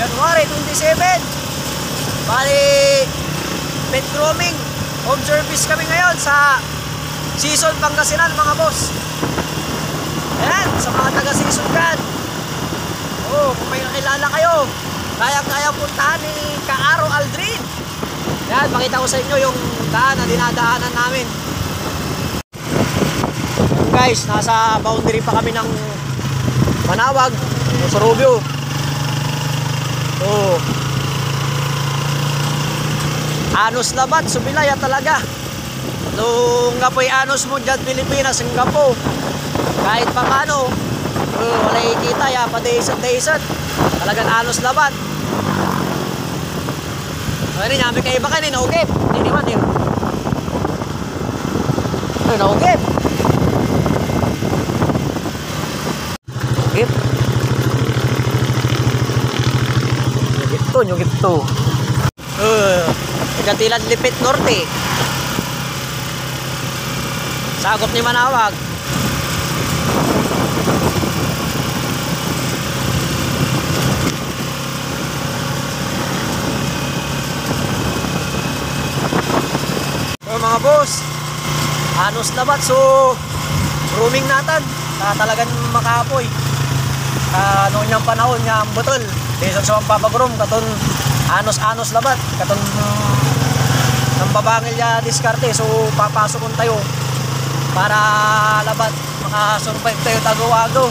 January 27. Bali, pet grooming, home service kami ngayon sa Season Pangasinan mga boss. Ayan, sa mga taga-season dyan. Oh, kung may nakilala kayo, kaya puntahan ni Kaaro Aldrin. Ayan, makita ko sa inyo yung daan na dinadaanan namin. Guys, nasa boundary pa kami ng Manawag, Sorobio. Oh. Anos labat, subilaya talaga. Nung nga po'y anos mo dyan, Pilipinas, Singapore. Kahit pa paano, wala ikita ya, pa daysat. Talagang anos labat. Ano namin kayo ba kanin, naugip? Hindi naman yun. Naugip. Ugip. Yung gipto. Katilan Lipit Norte. Sagop ni Manawag. So mga boss, anos labat so roaming natin. Talagang makapoy. Noon yung panahon niya ang butol. Dahil sa pampapagrom katon anos labat katon ng babangil ya diskarte. So papasok kong tayo para labat makasurvive tayo tagawago.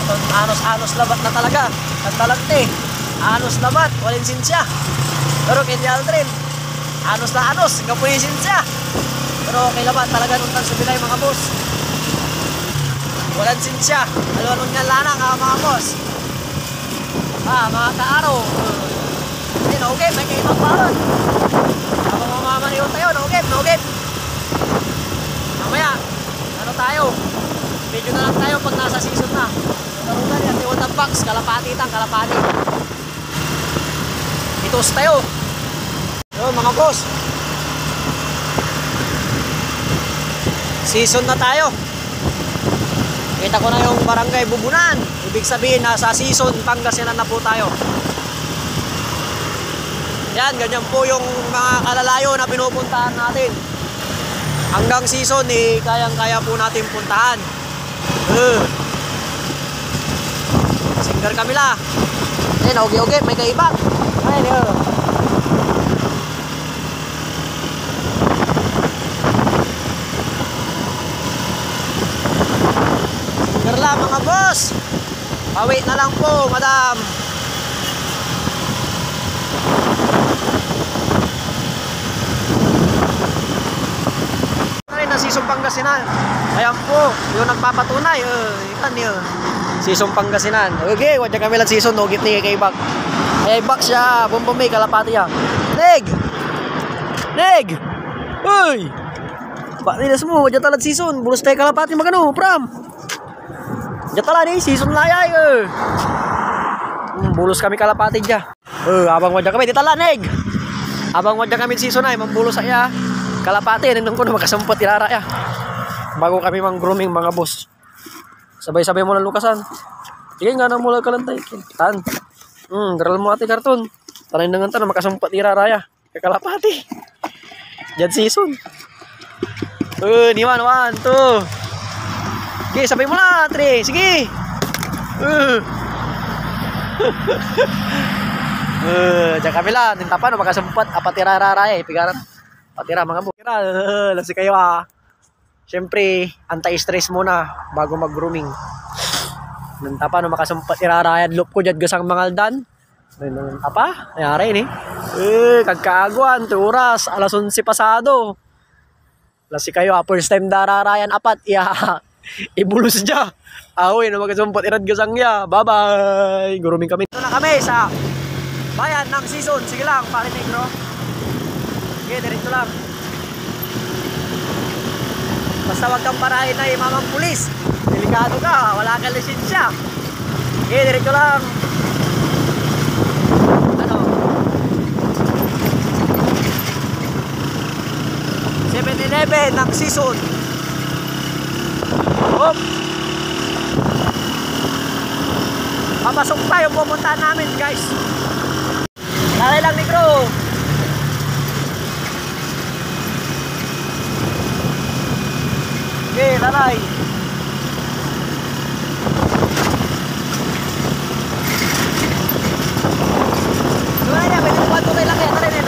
Katon anos labat na talaga. At talagte anos labat walin sinsya. Pero kanya Aldrin anos na anos nga po yung sinsya. Pero kay labat talaga nung tansubinay mga boss. Walang sinsya. Alam nun nga lana mga boss. Mga kaaraw. Hindi, naugip. May kaibang paron. Habang mamamaniyon tayo, naugip. Mamaya, ano tayo? Video na lang tayo pag nasa season na. Narugan yan, tiwan ng box. Kalapati. Itos tayo. Yo, mga boss. Season na tayo. Kita ko na yung barangay Bubunan. Ibig sabihin nasa Season Pangasinan na po tayo. Yan, ganyan po yung mga kalalayo na pinupuntahan natin. Hanggang season kayang-kaya po natin puntahan. Singer Camila. Oge, may kaibang. Singer lang mga boss. Pawi na lang po, madam. Na Season Pangasinan. Ayan po, yung nagpapatunay. Yun. Season Pangasinan. Okay, wadya kami lang season. Nugit ni kay Bak. Ay, Bak siya. Bumbumi, kalapati ya. Neg! Uy! Panilas mo, wadya talad season. Bulos tayo kalapati magano, pram. Wadya talad season layay. Bulos kami kalapati dya. Abang wadya kami, di tala, Neg! Abang wadya kami season ay, mambulos saya. Kalapati, nandun ko na makasumpot ilara ya. Bago kami mang grooming mga boss. Sabay-sabay mo lang lukasan. Sige nga na mula kalantay. Tan. Garal mo ati karton. Tanay na nga na makasumpot ilara ya. Kalapati. Jad season. Niwan, 1, 2. Sige, sabay mo lang, 3. Sige. Diyan kami lang. Nintapan, makasumpot. Apat ilara ya. Pigaran. Patira mga bukira, lasi kayo Siyempre, anti-stress muna bago mag-grooming. Nantapa, no makasumpat irarayan loop ko dyan gasang mangaldan. Nantapa, nangyari kagkaaguan, 2 oras, alas 11 pasado. Lasi kayo first time dararayan apat, ibulus dya. Ahoy, no makasumpat irad gasang ya. Bye-bye, grooming kami. Ito na kami sa bayan ng season. Sige lang, pare negro. Okay, diretso lang. Basta wag kang parahin na mamang pulis. Delikado ka, wala kang lisensya. Okay, diretso lang. Ano? 7-11 ng season. Hop! Papasok tayo, pupuntahan namin guys. Lalay lang negro. Okay, lalay. Lumayan, pwede mo bato kayo laki. Lalay,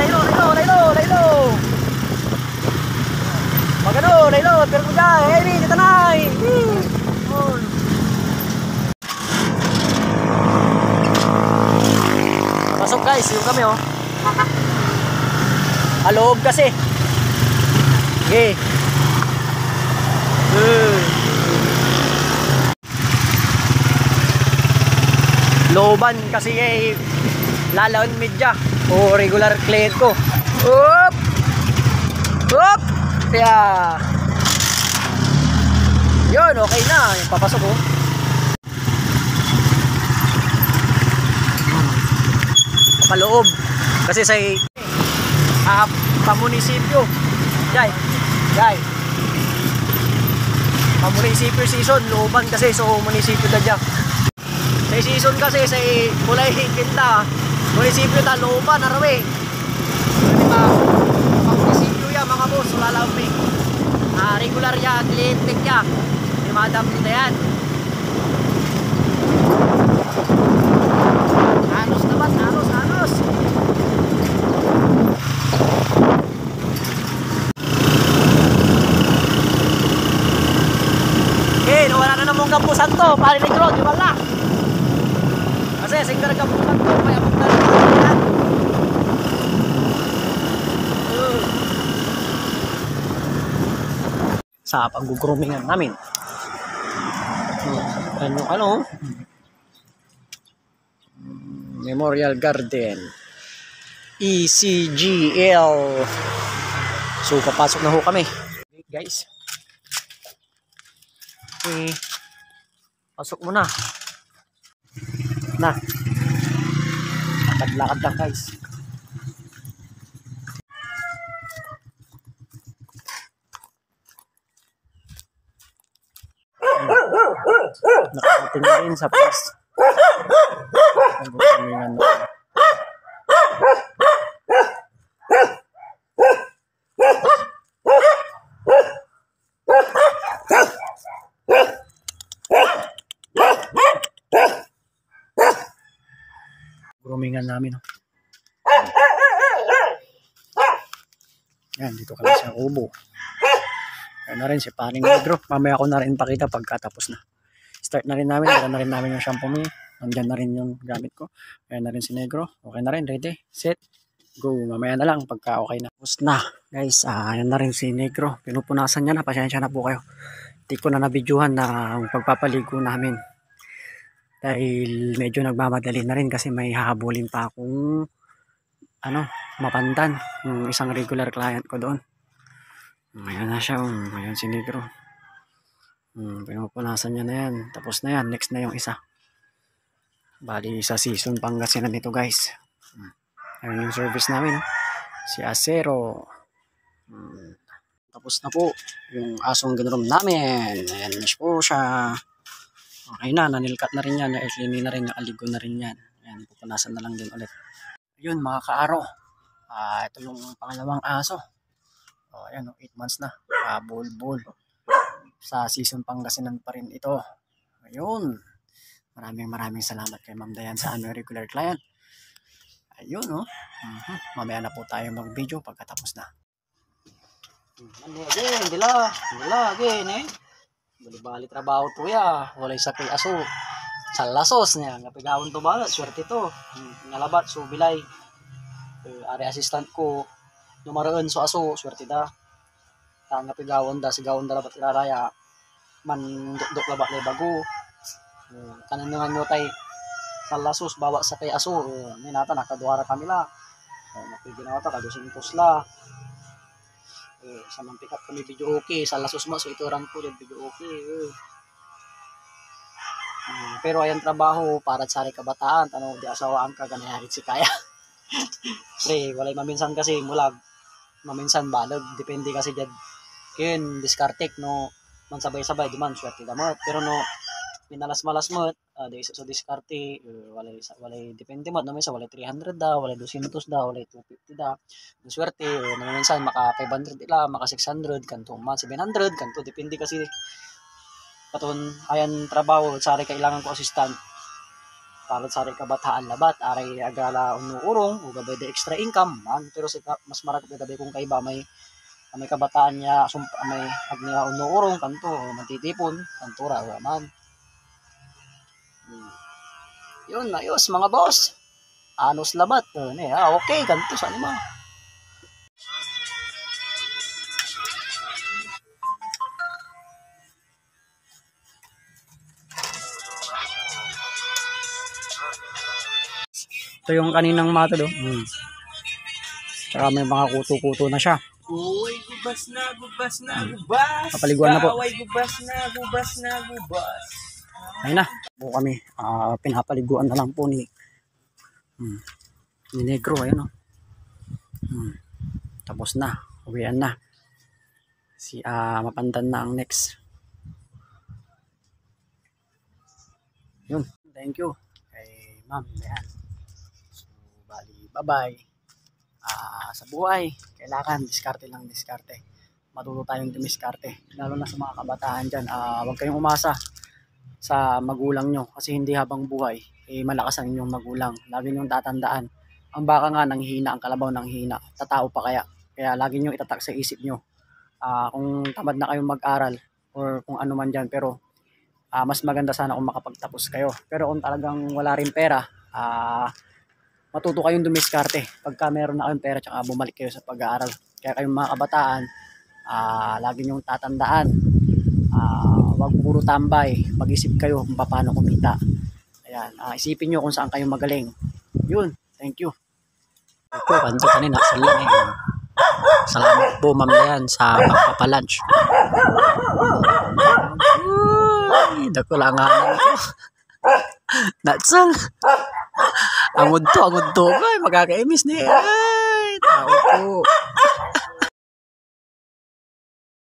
laylo. Magano, laylo, pero ko dyan. Hey, dito na. Pasok guys, yung kami oh. Aloob kasi. Okay. Looban kasi lalaon media o regular client ko. Up! Up! Yeah. Yun, okay na. Yung papasok oh. Paloob kasi sa pamunisipyo jay pamunisipyo season looban kasi so munisipyo da dyan sa season kasi sa kulay kinta munisipyo ta looban arawe diba pamunisipyo ya mga boss lalaw me regular ya cliente ya di madam nila yan halos naman halos wala na namang kampusan to pari negro di ba la kasi singgar kampusan to kaya magdala sa pag-groomingan namin ano Memorial Garden ECGL so papasok na ho kami guys. Okay. Pasok muna. Na. Lakad-lakad lang guys. Nakating din sa place. Groomingan namin. Yan, dito kami sa kubo. Yan na rin si Paring Negro. Mamaya ko na rin pakita pagkatapos na. Start na rin namin. Dala na rin namin yung shampoo mo. Nandyan na rin yung gamit ko. Yan na rin si Negro. Okay na rin. Ready? Set. Go. Mamaya na lang pagka okay na. Tapos na. Guys, yan na rin si Negro. Pinupunasan niya na. Pasensya na po kayo. Hindi ko na nabidyohan na ang pagpapaligo namin. Dahil medyo nagmamadali na rin kasi may hahabulin pa akong mapandan yung isang regular client ko doon. Ayan na siya. Ayan si Negro. Pinupunasan niya na yan. Tapos na yan. Next na yung isa. Bali sa season Pangasinan nito guys. Ayan yung service namin. Si Acero. Tapos na po yung asong ginroom namin. Ayan na po siya. Okay na, nanilkat na rin yan, na-cleaning na rin, nakaligo na rin yan. Ayan, pupunasan na lang din ulit. Ayun mga kaaro, ito yung pangalawang aso. Ayan, 8 months na, bulbul. Sa season Pangasinan pa rin ito. Ayun, maraming salamat kay Ma'am Dayan sa aming regular client. Ayun mamaya na po tayo mag-video pagkatapos na. Again, dila again bali trabaho to ya, walay sa kay aso. Sa lasos niya, nga pigawon to ba, swerte to. Nalabat so bilay. Ari assistant ko numaroon so aso, swerte da. Nga pigawon da sigawon da labat iraraya. Man dok labat lay bago. Kanan nga nyo tay sa lasos bawa sa kay aso. Ni nata nakaduara kami la. Napiginawa ta kadusintos la. Sa man pick up kami video okay sa lasos mo so ito ran po yung video okay pero ayan trabaho para sa kabataan di asawaan ka ganayahit si kaya pre walay maminsan kasi mulag maminsan balag depende kasi dyan kin diskartek no man sabay-sabay di man swerte damot pero no minalas-malas mo Di sa diskarte, walay depende mo naman sa walay 300 da, walay 200 da, walay 250 da. Kung swerte, naman minsan maka 500 ila, maka 600, kanto man 700, kanto depende kasi katon ayan trabaho sari kailangan ko assistant. Para sari kabataan labat, aray agala unuurong, o gabay da extra income man, pero mas marag gabay kung kaiba may kabataan niya may agniya unuurong kanto matitipon kanto ra man. Yun, ayos mga boss. Anos labat. Okay, ganito sa anima. Ito yung kaninang matod. Tsaka may mga kuto-kuto na siya. Uy, gubas na, gubas. Papaliguan na po. Uy, gubas na, gubas. Ayun na. Po kami. Pinapaliguan na lang po ni Negro. Ayun o. Tapos na. Uwian na. Mapandan na ang next. Yun. Thank you. Kay ma'am. Ayan. So, bali. Bye-bye. Sa buhay, kailangan diskarte lang diskarte. Matuto tayong dumiskarte. Lalo na sa mga kabataan dyan. Huwag kayong umasa sa magulang nyo. Kasi hindi habang buhay, malakas ang inyong magulang. Lagi nyong tatandaan. Ang baka nga nang hina, ang kalabaw nang hina. Tatao pa kaya. Kaya lagi nyo itatak sa isip nyo. Kung tamad na kayong mag-aral or kung ano man dyan. Pero mas maganda sana kung makapagtapos kayo. Pero kung talagang wala rin pera, matuto kayong dumiskarte. Pagka meron na kayong pera, tsaka bumalik kayo sa pag-aaral. Kaya kayong mga kabataan, lagi nyong tatandaan. Wag puro tambay. Mag-isip kayo kung paano kumita. Ayan, isipin nyo kung saan kayo magaling. Yun, thank you. Ito, kanto kanina, salamat po ma'am yan sa pagpapalunch. Dako lang nga ko. Natsal. Angod to. Ay, magkakaimis ni. Ay, tao po.